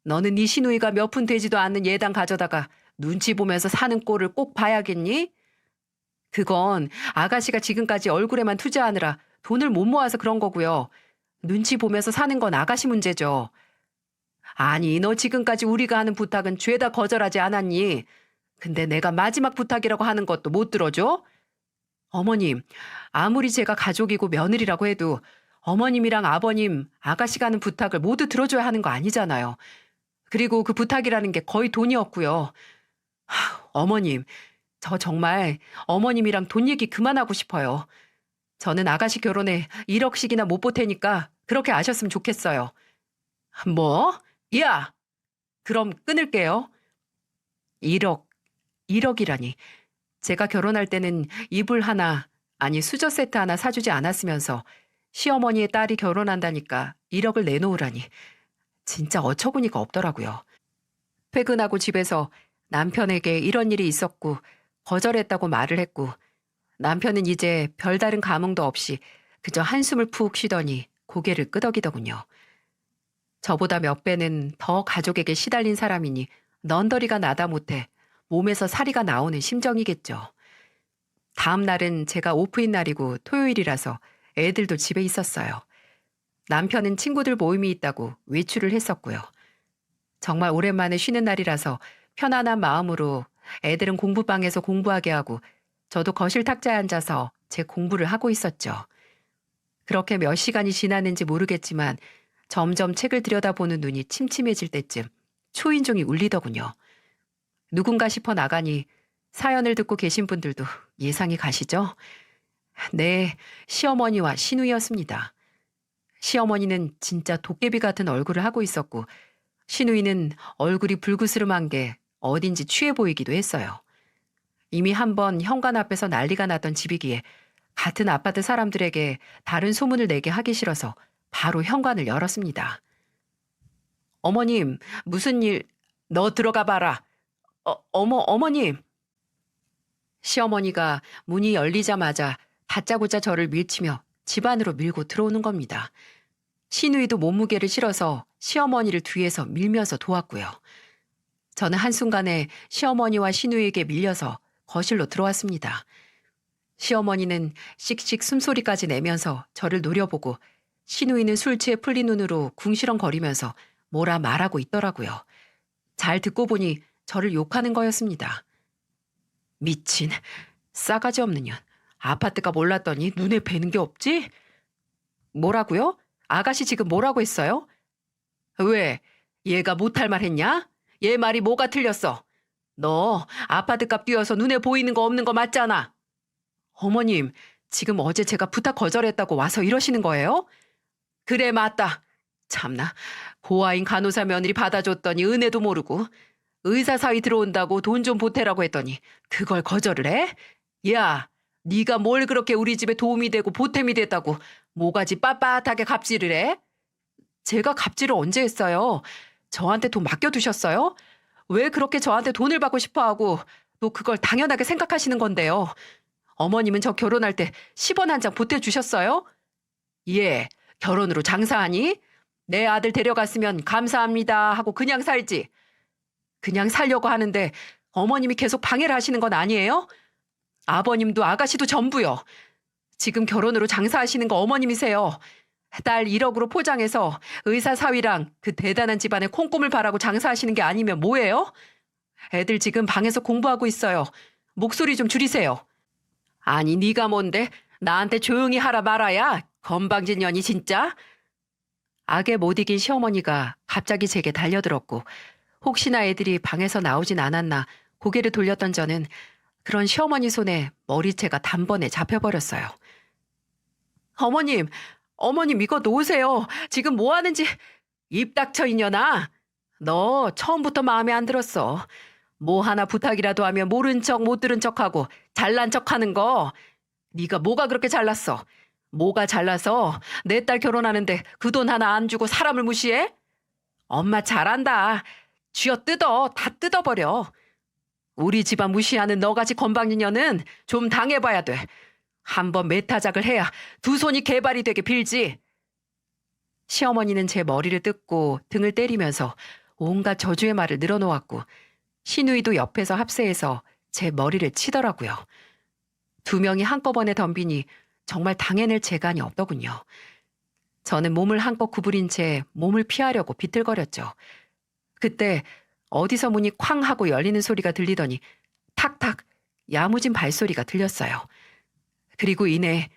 너는 네 시누이가 몇 푼 되지도 않는 예당 가져다가 눈치 보면서 사는 꼴을 꼭 봐야겠니? 그건 아가씨가 지금까지 얼굴에만 투자하느라 돈을 못 모아서 그런 거고요. 눈치 보면서 사는 건 아가씨 문제죠. 아니, 너 지금까지 우리가 하는 부탁은 죄다 거절하지 않았니? 근데 내가 마지막 부탁이라고 하는 것도 못 들어줘? 어머님, 아무리 제가 가족이고 며느리라고 해도 어머님이랑 아버님, 아가씨가 하는 부탁을 모두 들어줘야 하는 거 아니잖아요. 그리고 그 부탁이라는 게 거의 돈이었고요. 어머님, 저 정말 어머님이랑 돈 얘기 그만하고 싶어요. 저는 아가씨 결혼에 1억씩이나 못 보태니까 그렇게 아셨으면 좋겠어요. 뭐? 야! 그럼 끊을게요. 1억, 1억이라니. 제가 결혼할 때는 이불 하나, 아니 수저 세트 하나 사주지 않았으면서 시어머니의 딸이 결혼한다니까 1억을 내놓으라니. 진짜 어처구니가 없더라고요. 퇴근하고 집에서 남편에게 이런 일이 있었고 거절했다고 말을 했고 남편은 이제 별다른 감흥도 없이 그저 한숨을 푹 쉬더니 고개를 끄덕이더군요. 저보다 몇 배는 더 가족에게 시달린 사람이니 넌더리가 나다 못해 몸에서 사리가 나오는 심정이겠죠. 다음 날은 제가 오프인 날이고 토요일이라서 애들도 집에 있었어요. 남편은 친구들 모임이 있다고 외출을 했었고요. 정말 오랜만에 쉬는 날이라서 편안한 마음으로 애들은 공부방에서 공부하게 하고 저도 거실 탁자에 앉아서 제 공부를 하고 있었죠. 그렇게 몇 시간이 지났는지 모르겠지만 점점 책을 들여다보는 눈이 침침해질 때쯤 초인종이 울리더군요. 누군가 싶어 나가니 사연을 듣고 계신 분들도 예상이 가시죠? 네, 시어머니와 시누이였습니다. 시어머니는 진짜 도깨비 같은 얼굴을 하고 있었고 시누이는 얼굴이 불그스름한 게 어딘지 취해 보이기도 했어요. 이미 한번 현관 앞에서 난리가 났던 집이기에 같은 아파트 사람들에게 다른 소문을 내게 하기 싫어서 바로 현관을 열었습니다. 어머님, 무슨 일, 너 들어가 봐라. 어머님. 시어머니가 문이 열리자마자 다짜고짜 저를 밀치며 집 안으로 밀고 들어오는 겁니다. 시누이도 몸무게를 실어서 시어머니를 뒤에서 밀면서 도왔고요. 저는 한순간에 시어머니와 시누이에게 밀려서 거실로 들어왔습니다. 시어머니는 씩씩 숨소리까지 내면서 저를 노려보고 시누이는 술 취해 풀린 눈으로 궁시렁거리면서 뭐라 말하고 있더라고요. 잘 듣고 보니 저를 욕하는 거였습니다. 미친, 싸가지 없는 년. 아파트가 몰랐더니 눈에 뵈는 게 없지? 뭐라고요? 아가씨 지금 뭐라고 했어요? 왜? 얘가 못할 말 했냐? 얘 말이 뭐가 틀렸어? 너 아파트값 뛰어서 눈에 보이는 거 없는 거 맞잖아. 어머님, 지금 어제 제가 부탁 거절했다고 와서 이러시는 거예요? 그래, 맞다. 참나, 고아인 간호사 며느리 받아줬더니 은혜도 모르고 의사 사위 들어온다고 돈 좀 보태라고 했더니 그걸 거절을 해? 야, 네가 뭘 그렇게 우리 집에 도움이 되고 보탬이 됐다고 모가지 빳빳하게 갑질을 해? 제가 갑질을 언제 했어요? 저한테 돈 맡겨두셨어요? 왜 그렇게 저한테 돈을 받고 싶어하고 또 그걸 당연하게 생각하시는 건데요? 어머님은 저 결혼할 때 10원 한 장 보태주셨어요? 예, 결혼으로 장사하니? 내 아들 데려갔으면 감사합니다 하고 그냥 살지. 그냥 살려고 하는데 어머님이 계속 방해를 하시는 건 아니에요? 아버님도 아가씨도 전부요. 지금 결혼으로 장사하시는 거 어머님이세요. 딸 1억으로 포장해서 의사 사위랑 그 대단한 집안에 콩고물 바라고 장사하시는 게 아니면 뭐예요? 애들 지금 방에서 공부하고 있어요. 목소리 좀 줄이세요. 아니 네가 뭔데 나한테 조용히 하라 말아야 건방진 년이 진짜? 악에 못 이긴 시어머니가 갑자기 제게 달려들었고 혹시나 애들이 방에서 나오진 않았나 고개를 돌렸던 저는 그런 시어머니 손에 머리채가 단번에 잡혀버렸어요. 어머님, 어머님 이거 놓으세요. 지금 뭐 하는지. 입 닥쳐 이년아. 너 처음부터 마음에 안 들었어. 뭐 하나 부탁이라도 하면 모른 척 못 들은 척하고 잘난 척하는 거. 네가 뭐가 그렇게 잘났어? 뭐가 잘나서 내 딸 결혼하는데 그 돈 하나 안 주고 사람을 무시해? 엄마 잘한다. 쥐어뜯어. 다 뜯어버려. 우리 집안 무시하는 너같이 건방진 년은 좀 당해봐야 돼. 한번 매타작을 해야 두 손이 개발이 되게 빌지. 시어머니는 제 머리를 뜯고 등을 때리면서 온갖 저주의 말을 늘어놓았고 시누이도 옆에서 합세해서 제 머리를 치더라고요. 두 명이 한꺼번에 덤비니 정말 당해낼 재간이 없더군요. 저는 몸을 한껏 구부린 채 몸을 피하려고 비틀거렸죠. 그때 어디서 문이 쾅 하고 열리는 소리가 들리더니 탁탁 야무진 발소리가 들렸어요. 그리고 이내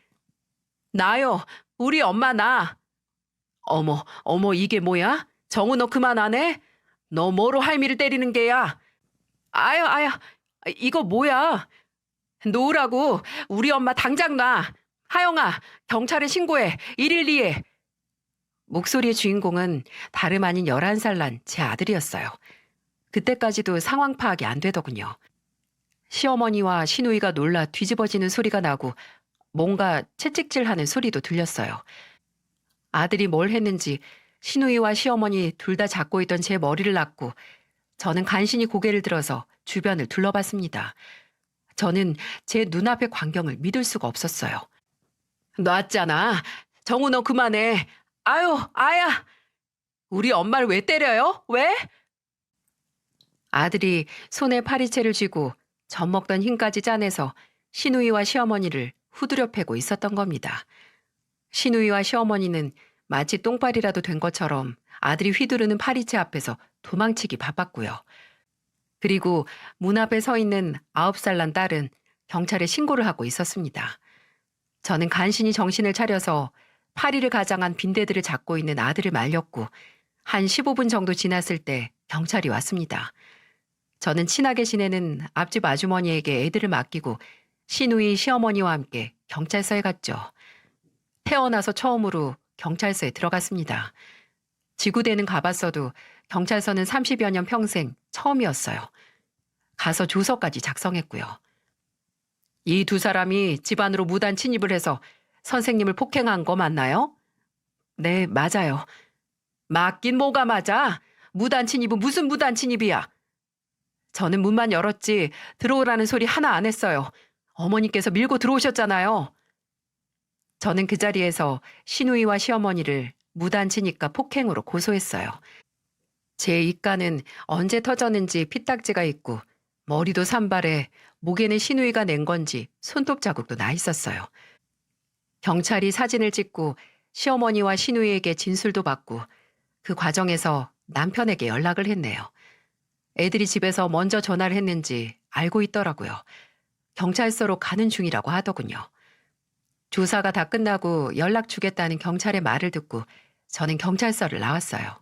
나요. 우리 엄마 나. 어머 이게 뭐야? 정우 너 그만 안 해? 너 뭐로 할미를 때리는 게야? 아야 이거 뭐야? 놓으라고. 우리 엄마 당장 놔. 하영아 경찰에 신고해. 112에. 목소리의 주인공은 다름 아닌 11살 난 제 아들이었어요. 그때까지도 상황 파악이 안 되더군요. 시어머니와 시누이가 놀라 뒤집어지는 소리가 나고 뭔가 채찍질하는 소리도 들렸어요. 아들이 뭘 했는지 시누이와 시어머니 둘 다 잡고 있던 제 머리를 놨고 저는 간신히 고개를 들어서 주변을 둘러봤습니다. 저는 제 눈앞의 광경을 믿을 수가 없었어요. 놨잖아. 정우 너 그만해. 아유 아야. 우리 엄마를 왜 때려요? 왜? 아들이 손에 파리채를 쥐고 젖먹던 힘까지 짜내서 시누이와 시어머니를 후드려 패고 있었던 겁니다. 시누이와 시어머니는 마치 똥발이라도 된 것처럼 아들이 휘두르는 파리채 앞에서 도망치기 바빴고요. 그리고 문 앞에 서 있는 9살 난 딸은 경찰에 신고를 하고 있었습니다. 저는 간신히 정신을 차려서 파리를 가장한 빈대들을 잡고 있는 아들을 말렸고 한 15분 정도 지났을 때 경찰이 왔습니다. 저는 친하게 지내는 앞집 아주머니에게 애들을 맡기고 시누이 시어머니와 함께 경찰서에 갔죠. 태어나서 처음으로 경찰서에 들어갔습니다. 지구대는 가봤어도 경찰서는 30여 년 평생 처음이었어요. 가서 조서까지 작성했고요. 이 두 사람이 집안으로 무단 침입을 해서 선생님을 폭행한 거 맞나요? 네, 맞아요. 맞긴 뭐가 맞아? 무단 침입은 무슨 무단 침입이야? 저는 문만 열었지 들어오라는 소리 하나 안 했어요. 어머니께서 밀고 들어오셨잖아요. 저는 그 자리에서 시누이와 시어머니를 무단 침입과 폭행으로 고소했어요. 제 입가는 언제 터졌는지 피딱지가 있고 머리도 산발해 목에는 신우이가 낸 건지 손톱 자국도 나 있었어요. 경찰이 사진을 찍고 시어머니와 신우이에게 진술도 받고 그 과정에서 남편에게 연락을 했네요. 애들이 집에서 먼저 전화를 했는지 알고 있더라고요. 경찰서로 가는 중이라고 하더군요. 조사가 다 끝나고 연락 주겠다는 경찰의 말을 듣고 저는 경찰서를 나왔어요.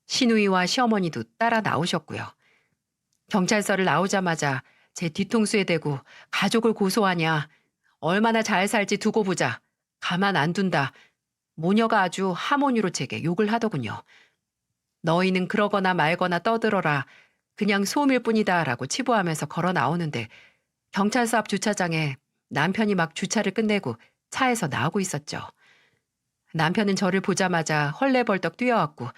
시누이와 시어머니도 따라 나오셨고요. 경찰서를 나오자마자 제 뒤통수에 대고 가족을 고소하냐, 얼마나 잘 살지 두고 보자, 가만 안 둔다. 모녀가 아주 하모니로 제게 욕을 하더군요. 너희는 그러거나 말거나 떠들어라. 그냥 소음일 뿐이다 라고 치부하면서 걸어 나오는데 경찰서 앞 주차장에 남편이 막 주차를 끝내고 차에서 나오고 있었죠. 남편은 저를 보자마자 헐레벌떡 뛰어왔고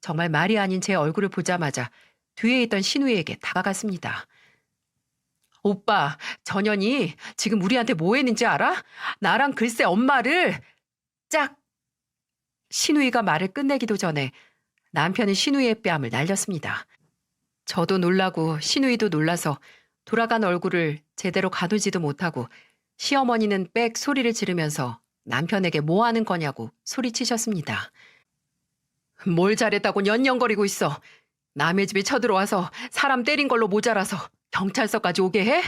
정말 말이 아닌 제 얼굴을 보자마자 뒤에 있던 신우이에게 다가갔습니다. 오빠, 전현이 지금 우리한테 뭐 했는지 알아? 나랑 글쎄 엄마를 짝! 신우이가 말을 끝내기도 전에 남편은 신우이의 뺨을 날렸습니다. 저도 놀라고 신우이도 놀라서 돌아간 얼굴을 제대로 가누지도 못하고 시어머니는 빽 소리를 지르면서 남편에게 뭐 하는 거냐고 소리치셨습니다. 뭘 잘했다고 년년거리고 있어. 남의 집에 쳐들어와서 사람 때린 걸로 모자라서 경찰서까지 오게 해?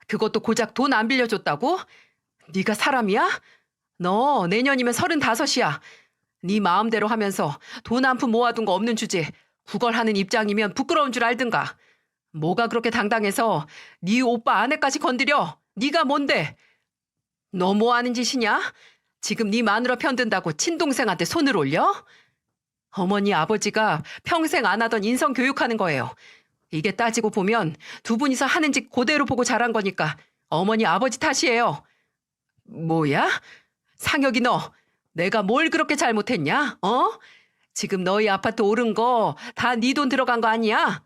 그것도 고작 돈 안 빌려줬다고? 네가 사람이야? 너 내년이면 35이야. 네 마음대로 하면서 돈 한 푼 모아둔 거 없는 주제 구걸하는 입장이면 부끄러운 줄 알든가. 뭐가 그렇게 당당해서 네 오빠 아내까지 건드려? 네가 뭔데? 너 뭐 하는 짓이냐? 지금 네 마누라 편든다고 친동생한테 손을 올려? 어머니 아버지가 평생 안 하던 인성 교육하는 거예요. 이게 따지고 보면 두 분이서 하는 짓 그대로 보고 자란 거니까 어머니 아버지 탓이에요. 뭐야? 상혁이 너 내가 뭘 그렇게 잘못했냐? 어? 지금 너희 아파트 오른 거 다 네 돈 들어간 거 아니야?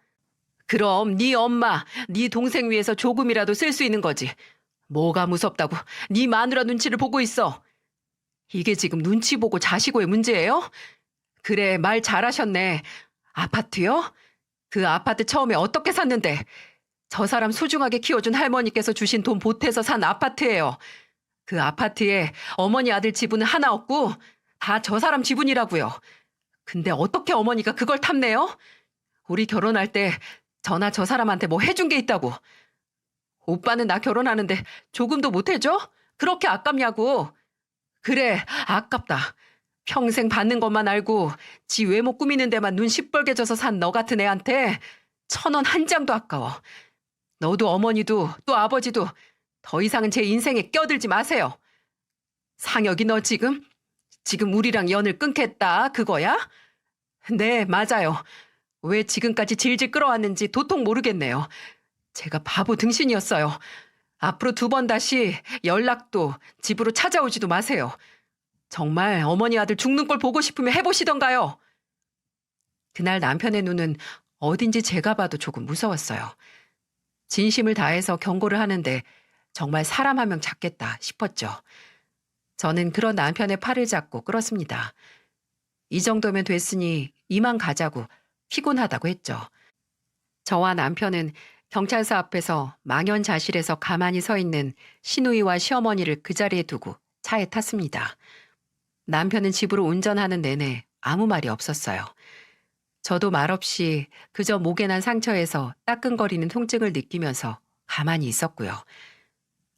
그럼 네 엄마, 네 동생 위해서 조금이라도 쓸 수 있는 거지. 뭐가 무섭다고 네 마누라 눈치를 보고 있어. 이게 지금 눈치 보고 자시고의 문제예요? 그래, 말 잘하셨네. 아파트요? 그 아파트 처음에 어떻게 샀는데? 저 사람 소중하게 키워준 할머니께서 주신 돈 보태서 산 아파트예요. 그 아파트에 어머니 아들 지분은 하나 없고 다 저 사람 지분이라고요. 근데 어떻게 어머니가 그걸 탐내요? 우리 결혼할 때 저나 저 사람한테 뭐 해준 게 있다고. 오빠는 나 결혼하는데 조금도 못 해줘? 그렇게 아깝냐고. 그래, 아깝다. 평생 받는 것만 알고 지 외모 꾸미는 데만 눈 시뻘개져서 산 너 같은 애한테 1,000원 한 장도 아까워. 너도 어머니도 또 아버지도 더 이상은 제 인생에 껴들지 마세요. 상혁이 너 지금 우리랑 연을 끊겠다 그거야? 네, 맞아요. 왜 지금까지 질질 끌어왔는지 도통 모르겠네요. 제가 바보 등신이었어요. 앞으로 2번 다시 연락도 집으로 찾아오지도 마세요. 정말 어머니 아들 죽는 꼴 보고 싶으면 해보시던가요. 그날 남편의 눈은 어딘지 제가 봐도 조금 무서웠어요. 진심을 다해서 경고를 하는데 정말 사람 한 명 잡겠다 싶었죠. 저는 그런 남편의 팔을 잡고 끌었습니다. 이 정도면 됐으니 이만 가자고 피곤하다고 했죠. 저와 남편은 경찰서 앞에서 망연자실해서 가만히 서 있는 시누이와 시어머니를 그 자리에 두고 차에 탔습니다. 남편은 집으로 운전하는 내내 아무 말이 없었어요. 저도 말없이 그저 목에 난 상처에서 따끔거리는 통증을 느끼면서 가만히 있었고요.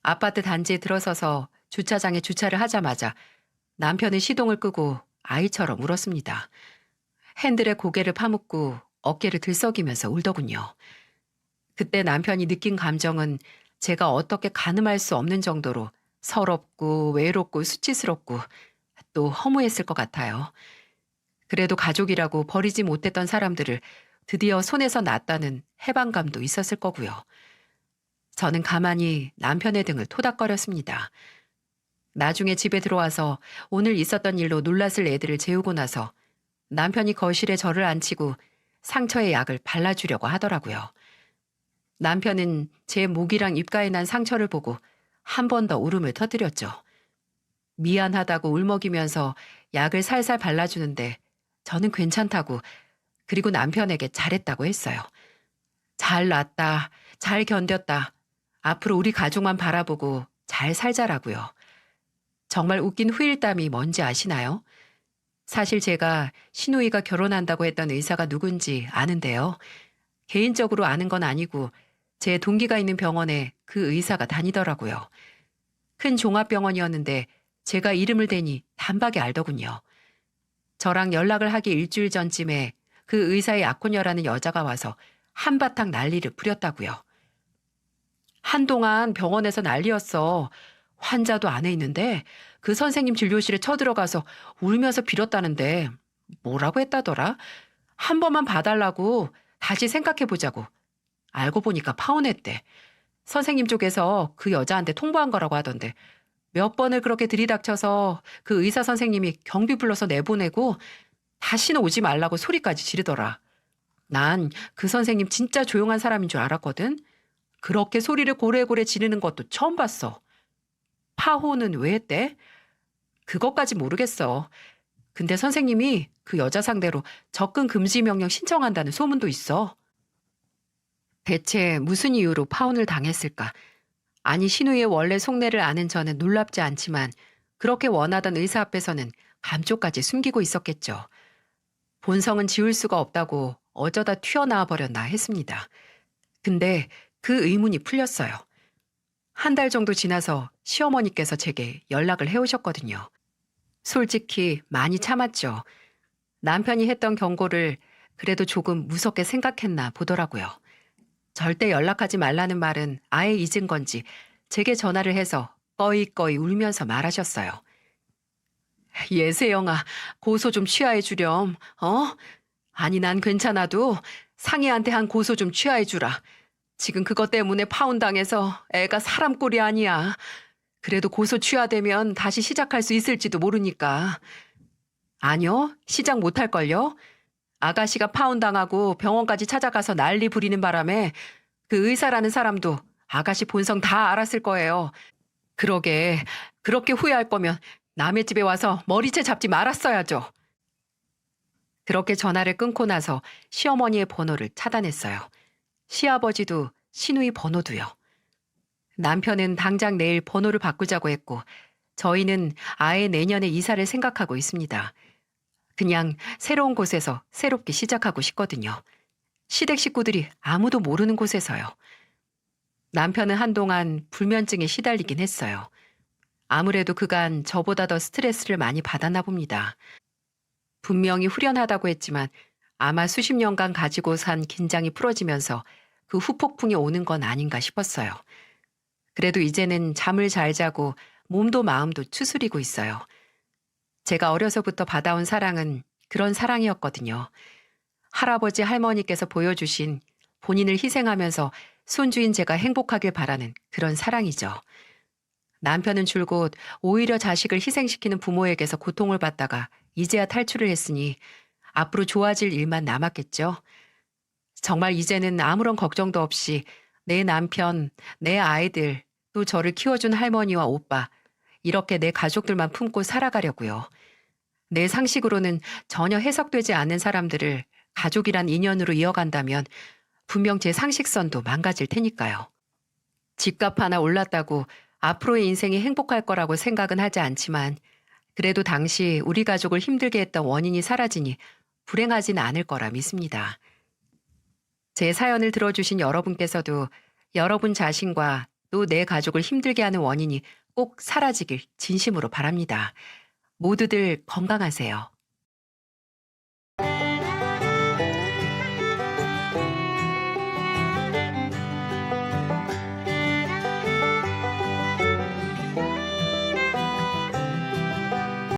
아파트 단지에 들어서서 주차장에 주차를 하자마자 남편은 시동을 끄고 아이처럼 울었습니다. 핸들에 고개를 파묻고 어깨를 들썩이면서 울더군요. 그때 남편이 느낀 감정은 제가 어떻게 가늠할 수 없는 정도로 서럽고 외롭고 수치스럽고 또 허무했을 것 같아요. 그래도 가족이라고 버리지 못했던 사람들을 드디어 손에서 놨다는 해방감도 있었을 거고요. 저는 가만히 남편의 등을 토닥거렸습니다. 나중에 집에 들어와서 오늘 있었던 일로 놀랐을 애들을 재우고 나서 남편이 거실에 저를 앉히고 상처에 약을 발라주려고 하더라고요. 남편은 제 목이랑 입가에 난 상처를 보고 한 번 더 울음을 터뜨렸죠. 미안하다고 울먹이면서 약을 살살 발라주는데 저는 괜찮다고 그리고 남편에게 잘했다고 했어요. 잘 났다, 잘 견뎠다. 앞으로 우리 가족만 바라보고 잘 살자라고요. 정말 웃긴 후일담이 뭔지 아시나요? 사실 제가 신우이가 결혼한다고 했던 의사가 누군지 아는데요. 개인적으로 아는 건 아니고 제 동기가 있는 병원에 그 의사가 다니더라고요. 큰 종합병원이었는데 제가 이름을 대니 단박에 알더군요. 저랑 연락을 하기 일주일 전쯤에 그 의사의 약혼녀라는 여자가 와서 한바탕 난리를 부렸다고요. 한동안 병원에서 난리였어. 환자도 안에 있는데 그 선생님 진료실에 쳐들어가서 울면서 빌었다는데 뭐라고 했다더라? 한 번만 봐달라고 다시 생각해보자고. 알고 보니까 파혼했대. 선생님 쪽에서 그 여자한테 통보한 거라고 하던데 몇 번을 그렇게 들이닥쳐서 그 의사 선생님이 경비 불러서 내보내고 다시는 오지 말라고 소리까지 지르더라. 난 그 선생님 진짜 조용한 사람인 줄 알았거든. 그렇게 소리를 고래고래 지르는 것도 처음 봤어. 파혼은 왜 했대? 그것까지 모르겠어. 근데 선생님이 그 여자 상대로 접근 금지 명령 신청한다는 소문도 있어. 대체 무슨 이유로 파혼을 당했을까? 아니, 신우의 원래 속내를 아는 저는 놀랍지 않지만 그렇게 원하던 의사 앞에서는 감쪽까지 숨기고 있었겠죠. 본성은 지울 수가 없다고 어쩌다 튀어나와 버렸나 했습니다. 근데 그 의문이 풀렸어요. 한 달 정도 지나서 시어머니께서 제게 연락을 해오셨거든요. 솔직히 많이 참았죠. 남편이 했던 경고를 그래도 조금 무섭게 생각했나 보더라고요. 절대 연락하지 말라는 말은 아예 잊은 건지 제게 전화를 해서 꺼이꺼이 울면서 말하셨어요. 예세영아, 고소 좀 취하해 주렴. 어? 아니, 난 괜찮아도 상희한테 한 고소 좀 취하해 주라. 지금 그것 때문에 파혼당해서 애가 사람 꼴이 아니야. 그래도 고소 취하되면 다시 시작할 수 있을지도 모르니까. 아니요, 시작 못할걸요? 아가씨가 파혼당하고 병원까지 찾아가서 난리 부리는 바람에 그 의사라는 사람도 아가씨 본성 다 알았을 거예요. 그러게, 그렇게 후회할 거면 남의 집에 와서 머리채 잡지 말았어야죠. 그렇게 전화를 끊고 나서 시어머니의 번호를 차단했어요. 시아버지도 신우이 번호도요. 남편은 당장 내일 번호를 바꾸자고 했고 저희는 아예 내년에 이사를 생각하고 있습니다. 그냥 새로운 곳에서 새롭게 시작하고 싶거든요. 시댁 식구들이 아무도 모르는 곳에서요. 남편은 한동안 불면증에 시달리긴 했어요. 아무래도 그간 저보다 더 스트레스를 많이 받았나 봅니다. 분명히 후련하다고 했지만 아마 수십 년간 가지고 산 긴장이 풀어지면서 그 후폭풍이 오는 건 아닌가 싶었어요. 그래도 이제는 잠을 잘 자고 몸도 마음도 추스리고 있어요. 제가 어려서부터 받아온 사랑은 그런 사랑이었거든요. 할아버지 할머니께서 보여주신 본인을 희생하면서 손주인 제가 행복하길 바라는 그런 사랑이죠. 남편은 줄곧 오히려 자식을 희생시키는 부모에게서 고통을 받다가 이제야 탈출을 했으니 앞으로 좋아질 일만 남았겠죠. 정말 이제는 아무런 걱정도 없이 내 남편, 내 아이들, 또 저를 키워준 할머니와 오빠, 이렇게 내 가족들만 품고 살아가려고요. 내 상식으로는 전혀 해석되지 않는 사람들을 가족이란 인연으로 이어간다면 분명 제 상식선도 망가질 테니까요. 집값 하나 올랐다고 앞으로의 인생이 행복할 거라고 생각은 하지 않지만 그래도 당시 우리 가족을 힘들게 했던 원인이 사라지니 불행하진 않을 거라 믿습니다. 제 사연을 들어주신 여러분께서도 여러분 자신과 또 내 가족을 힘들게 하는 원인이 꼭 사라지길 진심으로 바랍니다. 모두들 건강하세요.